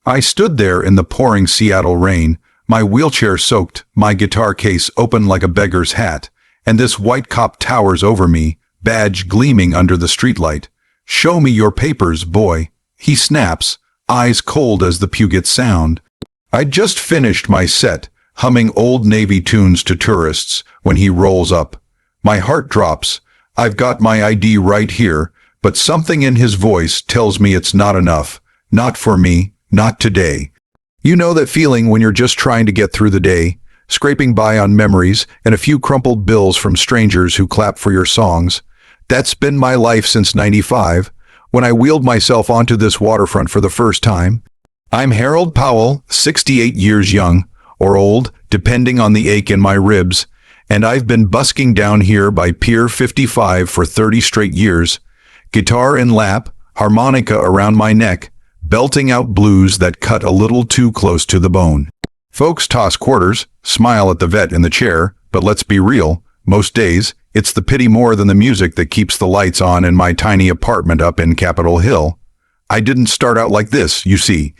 I stood there in the pouring Seattle rain, my wheelchair soaked, my guitar case open like a beggar's hat, and this white cop towers over me, badge gleaming under the streetlight. "Show me your papers, boy," he snaps, eyes cold as the Puget Sound. I'd just finished my set, humming old Navy tunes to tourists, when he rolls up. My heart drops. I've got my ID right here, but something in his voice tells me it's not enough. Not for me, not today. You know that feeling when you're just trying to get through the day, scraping by on memories and a few crumpled bills from strangers who clap for your songs? That's been my life since '95, when I wheeled myself onto this waterfront for the first time. I'm Harold Powell, 68 years young, or old, depending on the ache in my ribs, and I've been busking down here by Pier 55 for 30 straight years, guitar in lap, harmonica around my neck, belting out blues that cut a little too close to the bone. Folks toss quarters, smile at the vet in the chair, but let's be real, most days, it's the pity more than the music that keeps the lights on in my tiny apartment up in Capitol Hill. I didn't start out like this, you see.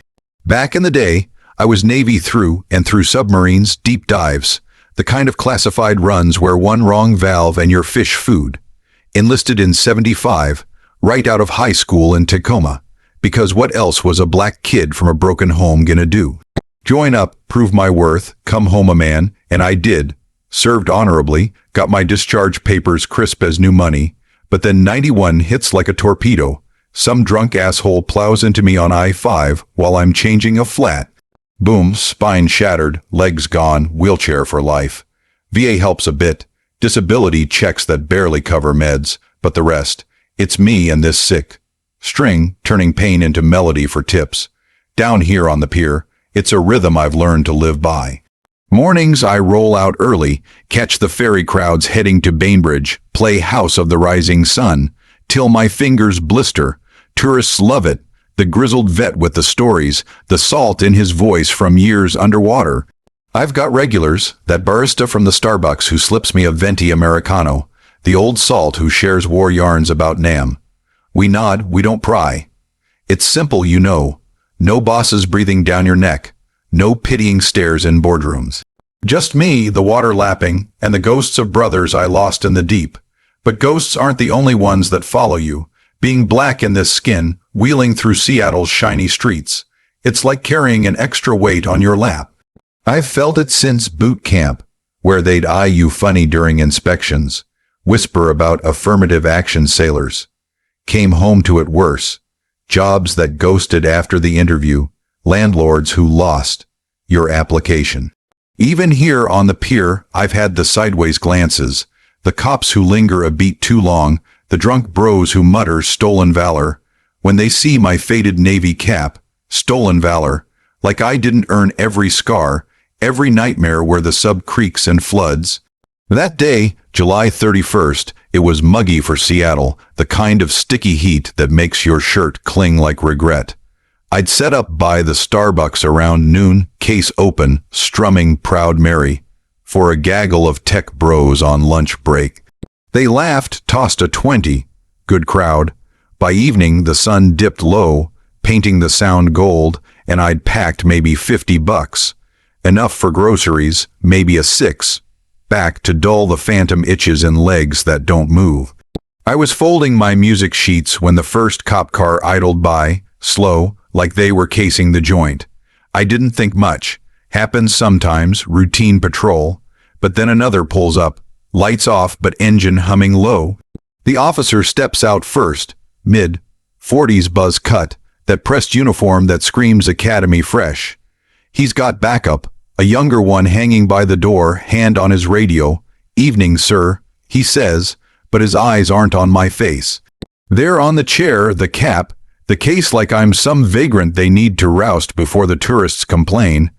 Back in the day, I was Navy through and through submarines, deep dives, the kind of classified runs where one wrong valve and you're fish food. Enlisted in '75, right out of high school in Tacoma, because what else was a black kid from a broken home gonna do? Join up, prove my worth, come home a man, and I did. Served honorably, got my discharge papers crisp as new money, but then '91 hits like a torpedo. Some drunk asshole plows into me on I-5 while I'm changing a flat. Boom, spine shattered, legs gone, wheelchair for life. VA helps a bit. Disability checks that barely cover meds, but the rest, it's me and this sick string turning pain into melody for tips. Down here on the pier, it's a rhythm I've learned to live by. Mornings I roll out early, catch the ferry crowds heading to Bainbridge, play House of the Rising Sun, till my fingers blister. Tourists love it, the grizzled vet with the stories, the salt in his voice from years underwater. I've got regulars, that barista from the Starbucks who slips me a venti Americano, the old salt who shares war yarns about Nam. We nod, we don't pry. It's simple, you know. No bosses breathing down your neck. No pitying stares in boardrooms. Just me, the water lapping, and the ghosts of brothers I lost in the deep. But ghosts aren't the only ones that follow you. Being black in this skin, wheeling through Seattle's shiny streets. It's like carrying an extra weight on your lap. I've felt it since boot camp, where they'd eye you funny during inspections, whisper about affirmative action sailors. Came home to it worse. Jobs that ghosted after the interview, landlords who lost your application. Even here on the pier, I've had the sideways glances, the cops who linger a beat too long, the drunk bros who mutter stolen valor. When they see my faded Navy cap, stolen valor, like I didn't earn every scar, every nightmare where the sub creaks and floods. That day, July 31st, it was muggy for Seattle, the kind of sticky heat that makes your shirt cling like regret. I'd set up by the Starbucks around noon, case open, strumming Proud Mary, for a gaggle of tech bros on lunch break. They laughed, tossed a 20. Good crowd. By evening, the sun dipped low, painting the sound gold, and I'd packed maybe $50. Enough for groceries, maybe a 6. Back to dull the phantom itches in legs that don't move. I was folding my music sheets when the first cop car idled by, slow, like they were casing the joint. I didn't think much. Happens sometimes, routine patrol. But then another pulls up, lights off but engine humming low. The officer steps out first, mid-40s buzz cut, that pressed uniform that screams Academy fresh. He's got backup, a younger one hanging by the door, hand on his radio. "Evening, sir," he says, but his eyes aren't on my face. They're on the chair, the cap, the case like I'm some vagrant they need to roust before the tourists complain.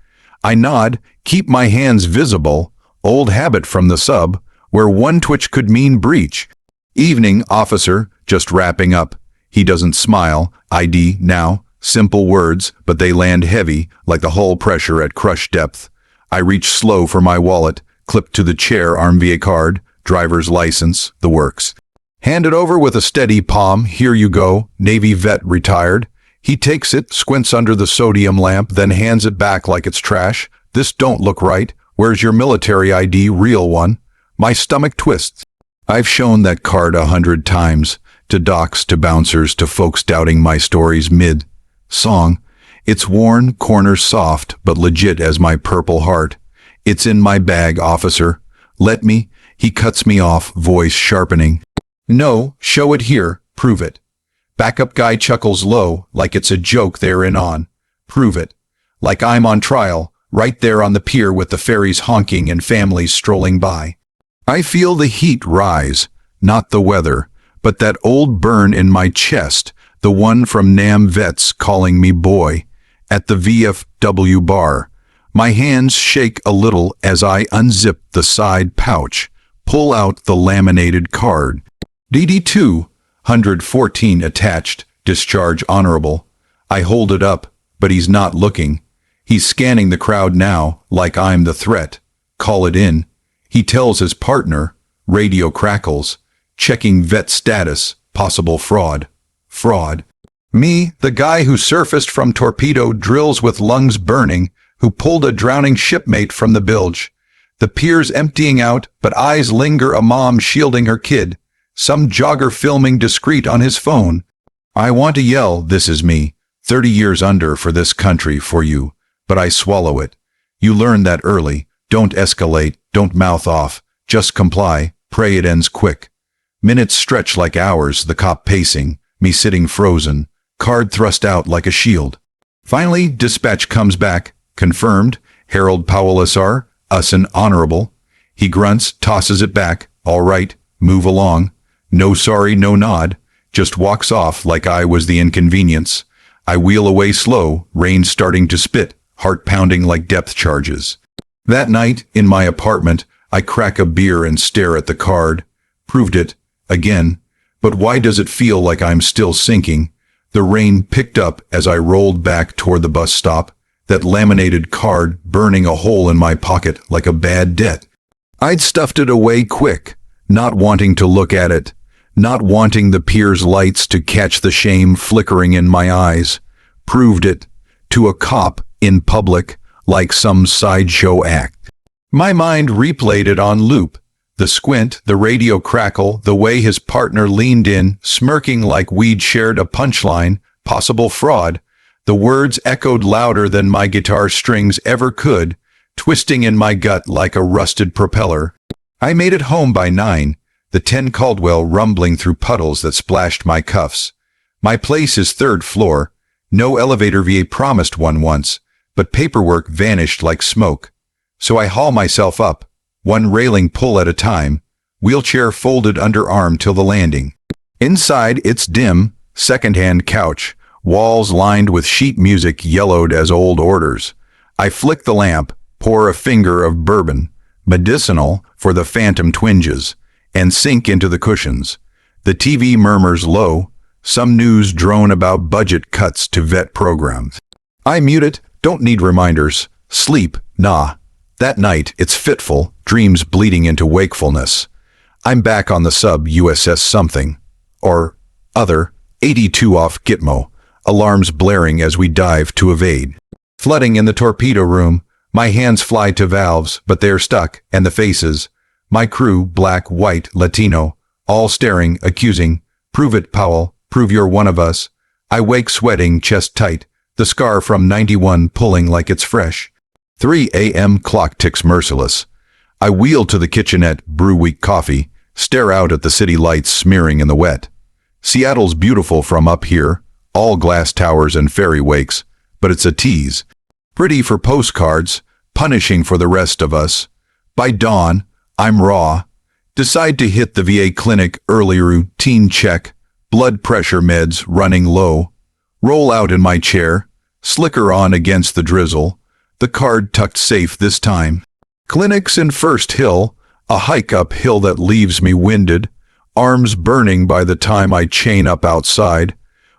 I nod, keep my hands visible, old habit from the sub, where one twitch could mean breach. "Evening, officer," just wrapping up. He doesn't smile. ID now. Simple words, but they land heavy, like the hull pressure at crush depth. I reach slow for my wallet, clip to the chair RMVA card, driver's license, the works. Hand it over with a steady palm. "Here you go, Navy vet retired." He takes it, squints under the sodium lamp, then hands it back like it's trash. This don't look right. Where's your military ID, real one? My stomach twists. I've shown that card 100 times, to docs, to bouncers, to folks doubting my stories mid-song. It's worn, corners soft, but legit as my Purple Heart. It's in my bag, officer. Let me. He cuts me off, voice sharpening. No, show it here, prove it. Backup guy chuckles low, like it's a joke they're in on. Prove it. Like I'm on trial, right there on the pier with the ferries honking and families strolling by. I feel the heat rise, not the weather, but that old burn in my chest, the one from Nam Vets calling me boy. At the VFW bar, my hands shake a little as I unzip the side pouch, pull out the laminated card. DD2, 114 attached, discharge honorable. I hold it up, but he's not looking. He's scanning the crowd now, like I'm the threat. Call it in. He tells his partner, radio crackles, checking vet status, possible fraud. Fraud. Me, the guy who surfaced from torpedo drills with lungs burning, who pulled a drowning shipmate from the bilge. The pier's emptying out, but eyes linger, a mom shielding her kid. Some jogger filming discreet on his phone. I want to yell, this is me, 30 years under for this country, for you, but I swallow it. You learn that early. Don't escalate, don't mouth off, just comply, pray it ends quick. Minutes stretch like hours, the cop pacing, me sitting frozen, card thrust out like a shield. Finally, dispatch comes back, confirmed, Harold Powell SR, us an honorable. He grunts, tosses it back, all right, move along. No sorry, no nod, just walks off like I was the inconvenience. I wheel away slow, rain starting to spit, heart pounding like depth charges. That night, in my apartment, I crack a beer and stare at the card. Proved it, again. But why does it feel like I'm still sinking? The rain picked up as I rolled back toward the bus stop, that laminated card burning a hole in my pocket like a bad debt. I'd stuffed it away quick, not wanting to look at it, not wanting the pier's lights to catch the shame flickering in my eyes. Proved it, to a cop, in public, like some sideshow act. My mind replayed it on loop. The squint, the radio crackle, the way his partner leaned in, smirking like we'd shared a punchline, possible fraud. The words echoed louder than my guitar strings ever could, twisting in my gut like a rusted propeller. I made it home by 9, the 10 Caldwell rumbling through puddles that splashed my cuffs. My place is 3rd floor. No elevator, VA promised one once, but paperwork vanished like smoke. So I haul myself up, one railing pull at a time, wheelchair folded underarm till the landing. Inside, it's dim, second-hand couch, walls lined with sheet music yellowed as old orders. I flick the lamp, pour a finger of bourbon, medicinal for the phantom twinges, and sink into the cushions. The TV murmurs low, some news drone about budget cuts to vet programs. I mute it, don't need reminders. Sleep, nah. That night, it's fitful, dreams bleeding into wakefulness. I'm back on the sub USS something, or other, 82 off Gitmo, alarms blaring as we dive to evade. Flooding in the torpedo room, my hands fly to valves, but they're stuck, and the faces. My crew, black, white, Latino, all staring, accusing. Prove it, Powell, prove you're one of us. I wake sweating, chest tight, the scar from 91 pulling like it's fresh. 3 a.m. clock ticks merciless. I wheel to the kitchenette, brew weak coffee, stare out at the city lights smearing in the wet. Seattle's beautiful from up here, all glass towers and ferry wakes, but it's a tease. Pretty for postcards, punishing for the rest of us. By dawn, I'm raw. Decide to hit the VA clinic early, routine check, blood pressure meds running low. Roll out in my chair, slicker on against the drizzle, the card tucked safe this time. Clinics in First Hill, a hike uphill that leaves me winded, arms burning by the time I chain up outside.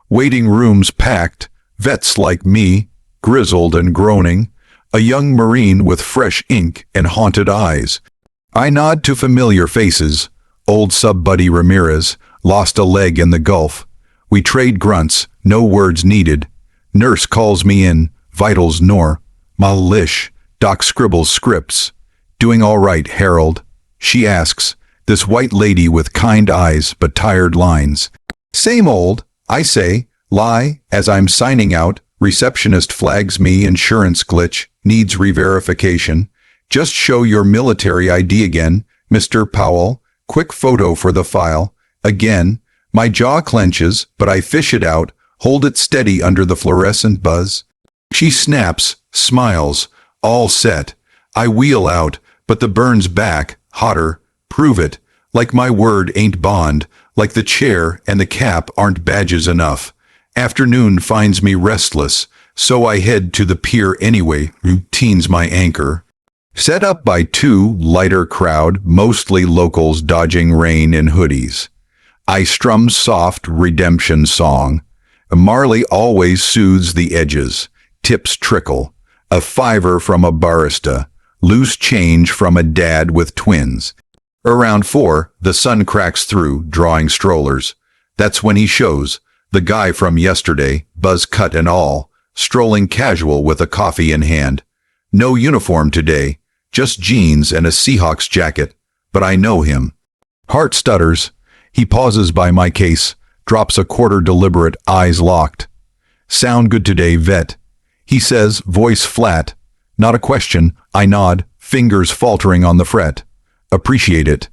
Waiting rooms packed, vets like me, grizzled and groaning, a young Marine with fresh ink and haunted eyes. I nod to familiar faces. Old sub-buddy Ramirez lost a leg in the Gulf. We trade grunts, no words needed. Nurse calls me in, vitals nor. Malish, doc scribbles scripts. Doing all right, Harold. She asks, this white lady with kind eyes but tired lines. Same old, I say, lie, as I'm signing out. Receptionist flags me, insurance glitch, needs re-verification. Just show your military ID again, Mr. Powell. Quick photo for the file. Again, my jaw clenches, but I fish it out, hold it steady under the fluorescent buzz. She snaps, smiles, all set. I wheel out, but the burn's back, hotter, prove it, like my word ain't bond, like the chair and the cap aren't badges enough. Afternoon finds me restless, so I head to the pier anyway, routine's my anchor. Set up by two lighter crowd, mostly locals dodging rain in hoodies. I strum soft redemption song. Marley always soothes the edges. Tips trickle. A fiver from a barista. Loose change from a dad with twins. Around 4, the sun cracks through, drawing strollers. That's when he shows. The guy from yesterday, buzz cut and all, strolling casual with a coffee in hand. No uniform today, just jeans and a Seahawks jacket, but I know him. Heart stutters. He pauses by my case, drops a quarter deliberate, eyes locked. Sound good today, vet. He says, voice flat. Not a question, I nod, fingers faltering on the fret. Appreciate it.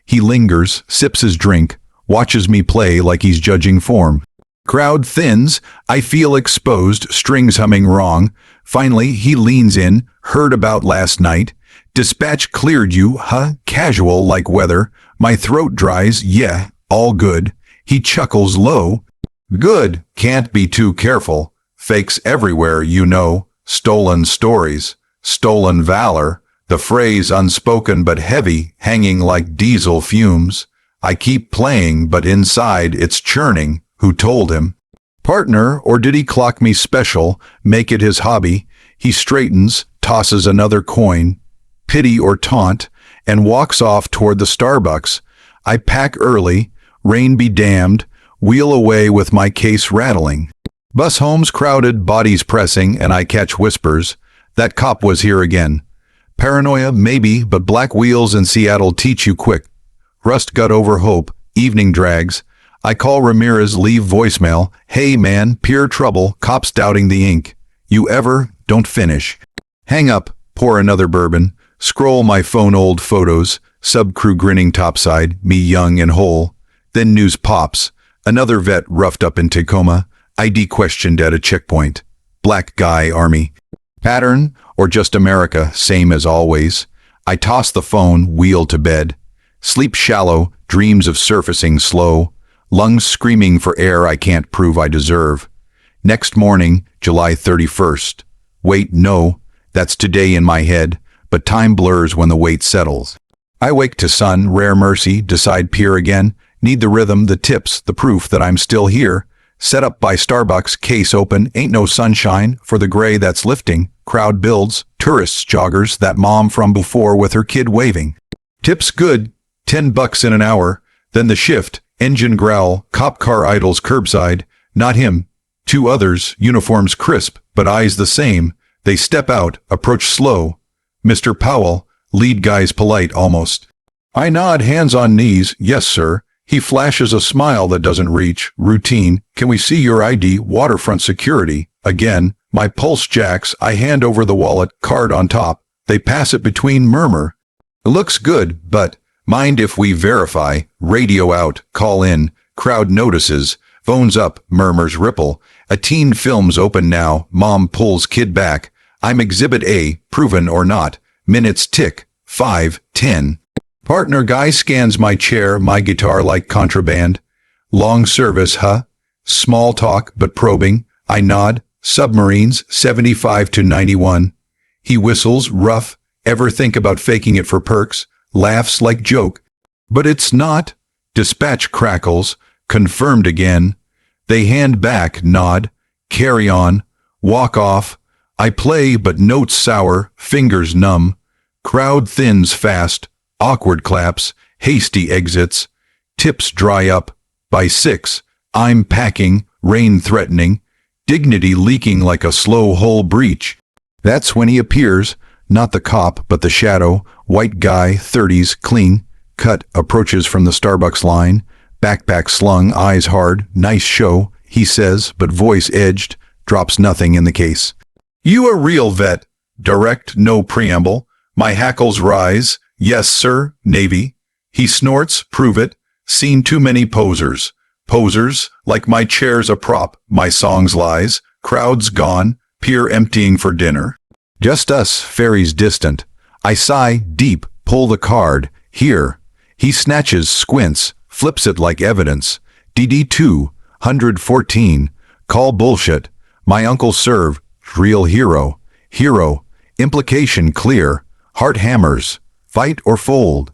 He lingers, sips his drink, watches me play like he's judging form. Crowd thins, I feel exposed, strings humming wrong. Finally, he leans in, heard about last night. Dispatch cleared you, huh? Casual like weather. My throat dries, yeah, all good. He chuckles low. Good, can't be too careful. Fakes everywhere, you know. Stolen stories, stolen valor. The phrase unspoken but heavy, hanging like diesel fumes. I keep playing, but inside it's churning. Who told him? Partner, or did he clock me special, make it his hobby? He straightens, tosses another coin, pity or taunt, and walks off toward the Starbucks. I pack early, rain be damned, wheel away with my case rattling. Bus homes crowded, bodies pressing, and I catch whispers. That cop was here again. Paranoia, maybe, but black wheels in Seattle teach you quick. Rust got over hope, evening drags. I call Ramirez, leave voicemail. Hey man, pure trouble, cops doubting the ink. You ever, don't finish. Hang up, pour another bourbon. Scroll my phone old photos. Subcrew grinning topside, me young and whole. Then news pops. Another vet roughed up in Tacoma. ID questioned at a checkpoint. Black guy, army. Pattern, or just America, same as always. I toss the phone, wheel to bed. Sleep shallow, dreams of surfacing slow. Lungs screaming for air I can't prove I deserve. Next morning, July 31st. Wait, no, that's today in my head, but time blurs when the weight settles. I wake to sun, rare mercy, decide peer again. Need the rhythm, the tips, the proof that I'm still here. Set up by Starbucks, case open, ain't no sunshine for the gray that's lifting. Crowd builds, tourists, joggers, that mom from before with her kid waving. Tips good, $10 in an hour. Then the shift, engine growl, cop car idles curbside. Not him. 2 others, uniforms crisp, but eyes the same. They step out, approach slow. Mr. Powell, lead guy's polite almost. I nod, hands on knees, yes sir. He flashes a smile that doesn't reach. Routine. Can we see your ID? Waterfront security. Again, my pulse jacks. I hand over the wallet, card on top. They pass it between, murmur. Looks good, but mind if we verify? Radio out, call in. Crowd notices. Phones up, murmurs ripple. A teen film's open now. Mom pulls kid back. I'm Exhibit A, proven or not. Minutes tick. 5, 10. Partner guy scans my chair, my guitar like contraband. Long service, huh? Small talk, but probing. I nod. Submarines, 75 to 91. He whistles, rough. Ever think about faking it for perks? Laughs like joke. But it's not. Dispatch crackles. Confirmed again. They hand back, nod. Carry on. Walk off. I play, but notes sour, fingers numb. Crowd thins fast. Awkward claps, hasty exits. Tips dry up. By 6, I'm packing, rain threatening. dignity leaking like a slow hull breach. That's when he appears, not the cop, but the shadow, white guy, 30s, clean, cut, approaches from the Starbucks line, backpack slung, eyes hard, nice show, he says, but voice edged, drops nothing in the case. You a real vet. Direct, no preamble. My hackles rise. Yes, sir, Navy. He snorts, prove it. Seen too many posers. Posers, like my chair's a prop, my song's lies. Crowd's gone, pier emptying for dinner. Just us, ferries distant. I sigh, deep, pull the card. Here. He snatches, squints, flips it like evidence. DD2, 114. Call bullshit. My uncle serve. Real hero. Hero. Implication clear. Heart hammers. Fight or fold.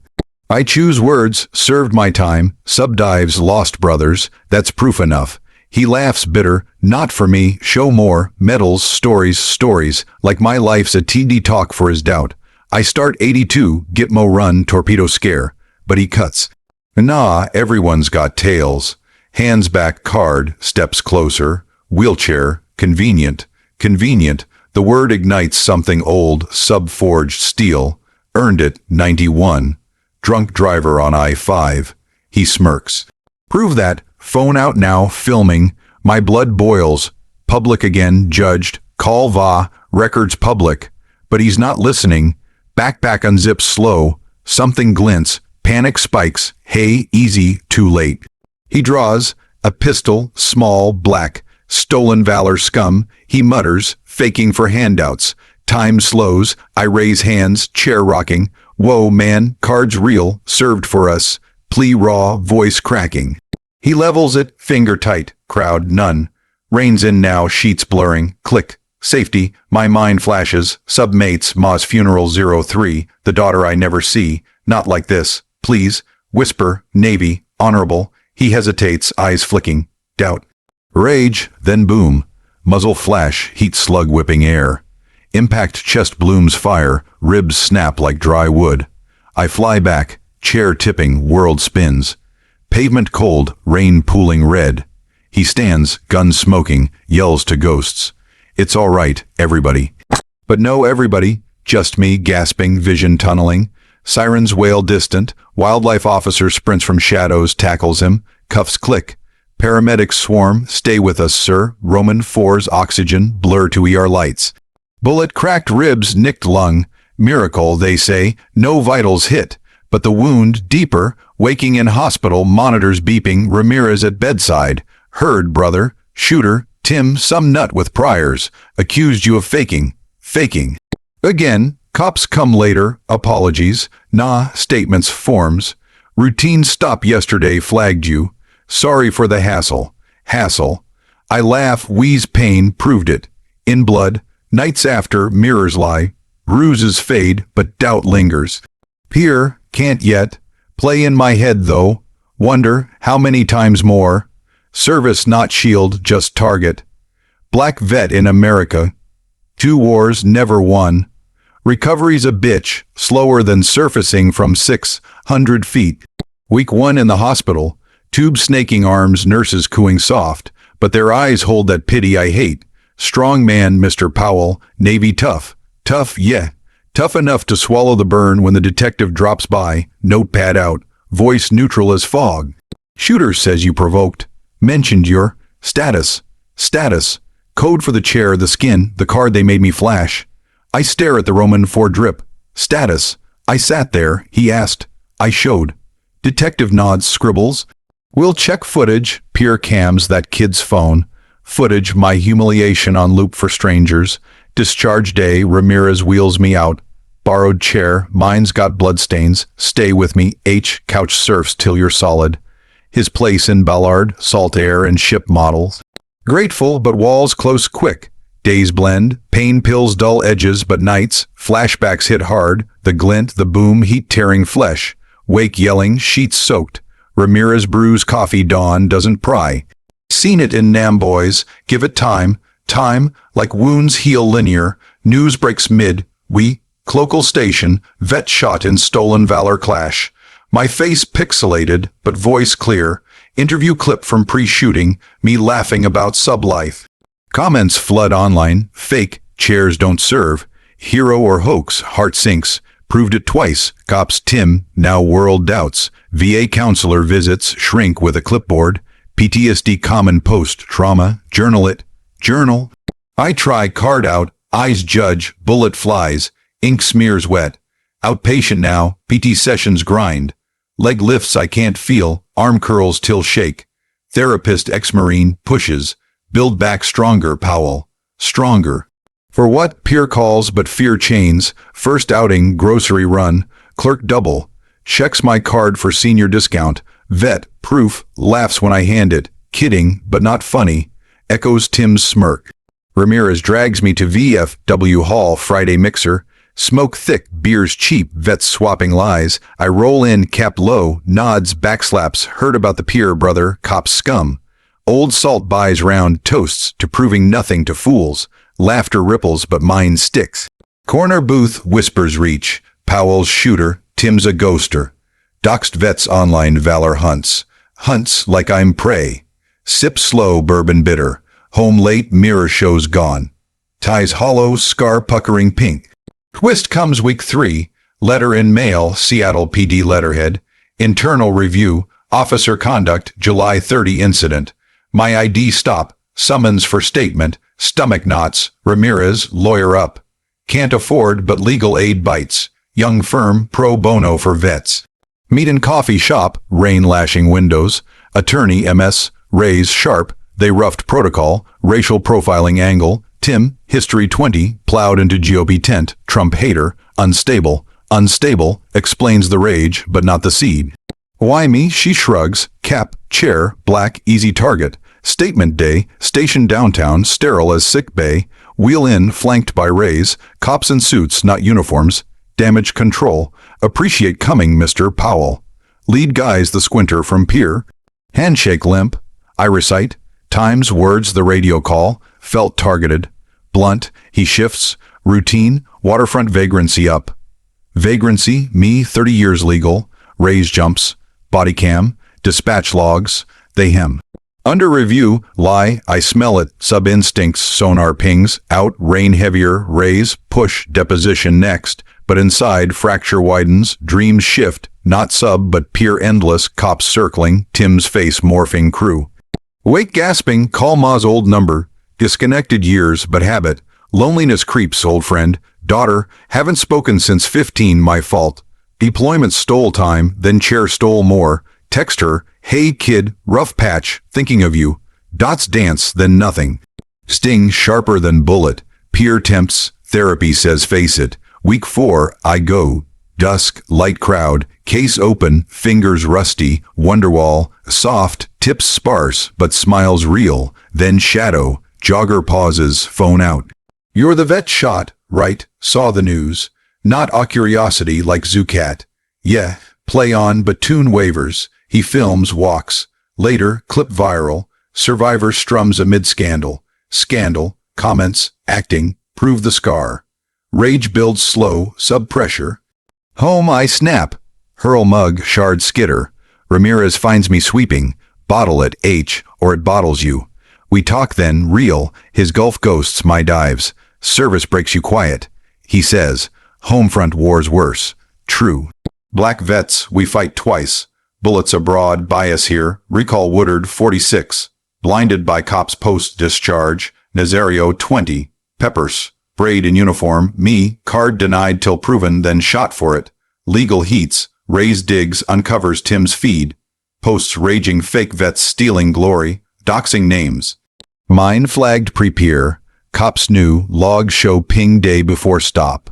I choose words, served my time, subdives lost brothers, that's proof enough. He laughs bitter, not for me, show more, medals, stories, like my life's a TD talk for his doubt. I start 82, Gitmo run, torpedo scare, but he cuts. Nah, everyone's got tails. Hands back card, steps closer, wheelchair, convenient, the word ignites something old, sub-forged steel, earned it, 91. Drunk driver on I-5. He smirks. Prove that, phone out now, filming, my blood boils, public again, judged, call va, records public, but he's not listening, backpack unzips slow, something glints, panic spikes, hey, easy, too late. He draws, a pistol, small, black, stolen valor scum, he mutters, faking for handouts. Time slows, I raise hands, chair rocking. Whoa, man, cards real, served for us. Plea raw, voice cracking. He levels it, finger tight, crowd none. Reins in now, sheets blurring, click. Safety, my mind flashes, submates, Ma's funeral 03, the daughter I never see. Not like this, please. Whisper, Navy, honorable. He hesitates, eyes flicking, doubt. Rage, then boom. Muzzle flash, heat slug whipping air. Impact chest blooms fire, ribs snap like dry wood. I fly back, chair tipping, world spins. Pavement cold, rain pooling red. He stands, gun smoking, yells to ghosts. It's all right, everybody. But no everybody, just me gasping, vision tunneling. Sirens wail distant, wildlife officer sprints from shadows, tackles him, cuffs click. Paramedics swarm, stay with us, sir. Roman 4's oxygen, blur to ER lights. Bullet cracked ribs, nicked lung. Miracle, they say, no vitals hit. But the wound, deeper, waking in hospital, monitors beeping, Ramirez at bedside. Heard, brother. Shooter, Tim, some nut with priors. Accused you of faking. Again, cops come later, apologies. Nah, statements, forms. Routine stop yesterday flagged you. Sorry for the hassle. I laugh, wheeze pain, proved it. In blood, nights after, mirrors lie. Ruses fade, but doubt lingers. Peer, can't yet. Play in my head though. Wonder, how many times more? Service not shield, just target. Black vet in America. 2 wars, never won. Recovery's a bitch, slower than surfacing from 600 feet. Week 1 in the hospital. Tube snaking arms, nurses cooing soft, but their eyes hold that pity I hate. Strong man, Mr. Powell, Navy tough. Tough, yeah. Tough enough to swallow the burn when the detective drops by, notepad out, voice neutral as fog. Shooter says you provoked. Mentioned your status. Code for the chair, the skin, the card they made me flash. I stare at the Roman 4 drip. Status. I sat there, he asked. I showed. Detective nods, scribbles. We'll check footage, peer cams, that kid's phone. Footage, my humiliation on loop for strangers. Discharge day, Ramirez wheels me out. Borrowed chair, mine's got bloodstains. Stay with me, H, couch surfs till you're solid. His place in Ballard, salt air and ship models. Grateful, but walls close quick. Days blend, pain pills dull edges, but nights, flashbacks hit hard. The glint, the boom, heat tearing flesh. Wake yelling, sheets soaked. Ramirez brews coffee, dawn doesn't pry. Seen it in Nam boys, give it time, like wounds heal linear, news breaks mid, cloacal station, vet shot in stolen valor clash. My face pixelated, but voice clear, interview clip from pre-shooting, me laughing about sublife. Comments flood online. Fake. Chairs don't serve. Hero or hoax. Heart sinks. Proved it twice. Cops Tim. Now world doubts. VA counselor visits. Shrink with a clipboard. PTSD common post. Trauma. Journal it. Journal. I try card out. Eyes judge. Bullet flies. Ink smears wet. Outpatient now. PT sessions grind. Leg lifts I can't feel. Arm curls till shake. Therapist ex-Marine pushes. Build back stronger, Powell. Stronger. For what? Peer calls but fear chains. First outing, grocery run. Clerk double. Checks my card for senior discount. Vet, proof, laughs when I hand it. Kidding, but not funny. Echoes Tim's smirk. Ramirez drags me to VFW Hall Friday mixer. Smoke thick, beers cheap, vets swapping lies. I roll in, cap low, nods, backslaps, heard about the peer, brother, cop scum. Old salt buys round toasts to proving nothing to fools. Laughter ripples, but mine sticks. Corner booth, whispers reach. Powell's shooter, Tim's a ghoster. Doxed vets online valor hunts. Hunts like I'm prey. Sip slow, bourbon bitter. Home late, mirror shows gone. Ties hollow, scar puckering pink. Twist comes week 3. Letter in mail, Seattle PD letterhead. Internal review, officer conduct, July 30 incident. My ID stop, summons for statement, stomach knots, Ramirez, lawyer up. Can't afford but legal aid bites. Young firm, pro bono for vets. Meet in coffee shop, rain lashing windows. Attorney MS, Rays sharp, they roughed protocol, racial profiling angle. Tim, history 20, plowed into GOP tent, Trump hater, unstable, explains the rage, but not the seed. Why me? She shrugs, cap, chair, black, easy target. Statement day, station downtown, sterile as sick bay. Wheel in, flanked by rays, cops in suits, not uniforms. Damage control, appreciate coming, Mr. Powell. Lead guys the squinter from pier. Handshake limp. I recite, times, words, the radio call, felt targeted. Blunt, he shifts, routine, waterfront vagrancy up. Vagrancy, me, 30 years legal, raise jumps, body cam, dispatch logs, they hem. Under review, lie, I smell it, sub-instincts, sonar pings, out, rain heavier, raise, push, deposition next, but inside, fracture widens, dreams shift, not sub but peer endless, cops circling, Tim's face morphing crew. Wake gasping, call Ma's old number. Disconnected years, but habit. Loneliness creeps, old friend. Daughter, haven't spoken since 15, my fault. Deployment stole time, then chair stole more. Text her, hey kid, rough patch, thinking of you. Dots dance, then nothing. Sting sharper than bullet. Peer tempts, therapy says face it. Week 4, I go. Dusk, light crowd, case open, fingers rusty, Wonderwall, soft, tips sparse, but smiles real. Then shadow. Jogger pauses, phone out. You're the vet shot, right? Saw the news. Not a curiosity like Zucat. Yeah, play on but tune waivers. He films, walks. Later, clip viral. Survivor strums amid scandal. Scandal, comments, acting, prove the scar. Rage builds slow, sub-pressure. Home I snap. Hurl mug, shard skitter. Ramirez finds me sweeping. Bottle it, H, or it bottles you. We talk then, real, his Gulf ghosts my dives. Service breaks you quiet. He says, homefront war's worse. True. Black vets, we fight twice. Bullets abroad, bias here. Recall Woodard, 46. Blinded by cops post-discharge. Nazario, 20. Peppers. Braid in uniform. Me, card denied till proven, then shot for it. Legal heats. Raise digs, uncovers Tim's feed. Posts raging fake vets stealing glory. Doxing names. Mine flagged pre-peer. Cops new, logs show ping day before stop.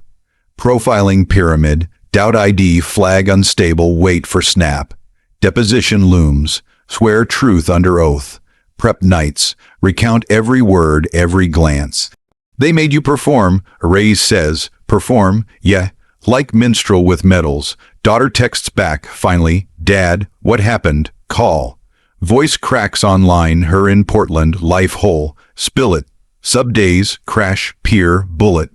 Profiling pyramid, doubt ID, flag unstable, wait for snap. Deposition looms, swear truth under oath. Prep nights, recount every word, every glance. They made you perform, Rays says, perform, yeah, like minstrel with medals. Daughter texts back, finally, Dad, what happened? Call. Voice cracks online, her in Portland, life whole. Spill it. Sub-days, crash, peer, bullet.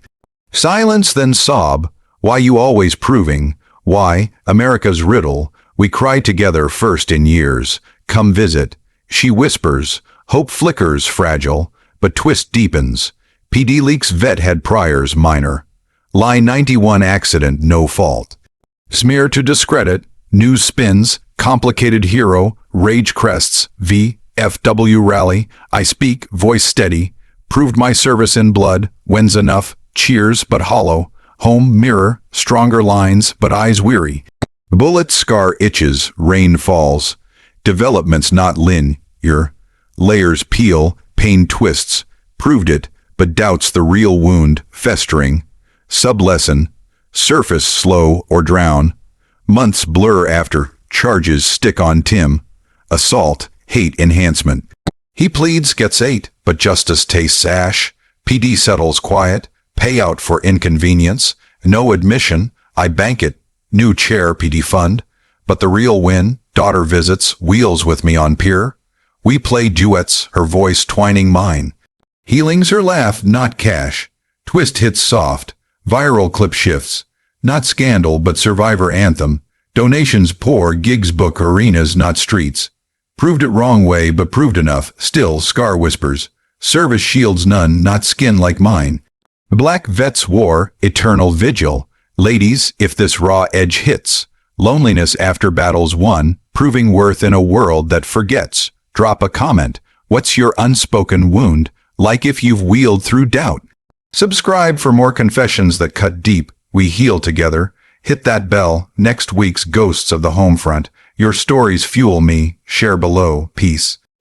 Silence, then sob. Why you always proving? Why, America's riddle. We cry together first in years. Come visit. She whispers. Hope flickers, fragile. but twist deepens. PD leaks vet had priors minor. Lie 91 accident no fault. Smear to discredit, news spins, complicated hero, rage crests, VFW rally, I speak, voice steady, proved my service in blood, when's enough, cheers but hollow, home mirror, stronger lines but eyes weary. Bullet scar itches, rain falls, developments not linear, layers peel, pain twists, proved it, but doubts the real wound, festering, sublesson, surface slow or drown, months blur after, charges stick on Tim, assault, hate enhancement. He pleads, gets 8, but justice tastes ash, PD settles quiet, payout for inconvenience, no admission, I bank it, new chair PD fund, but the real win, daughter visits, wheels with me on pier. We play duets, her voice twining mine. Healing's her laugh, not cash. Twist hits soft, viral clip shifts, not scandal but survivor anthem. Donations pour, gigs book arenas, not streets. Proved it wrong way but proved enough, still scar whispers. Service shields none, not skin like mine. Black vets war, eternal vigil. Ladies, if this raw edge hits. Loneliness after battles won, proving worth in a world that forgets. Drop a comment. What's your unspoken wound? Like if you've wheeled through doubt. Subscribe for more confessions that cut deep. We heal together. Hit that bell. Next week's Ghosts of the Homefront. Your stories fuel me. Share below. Peace.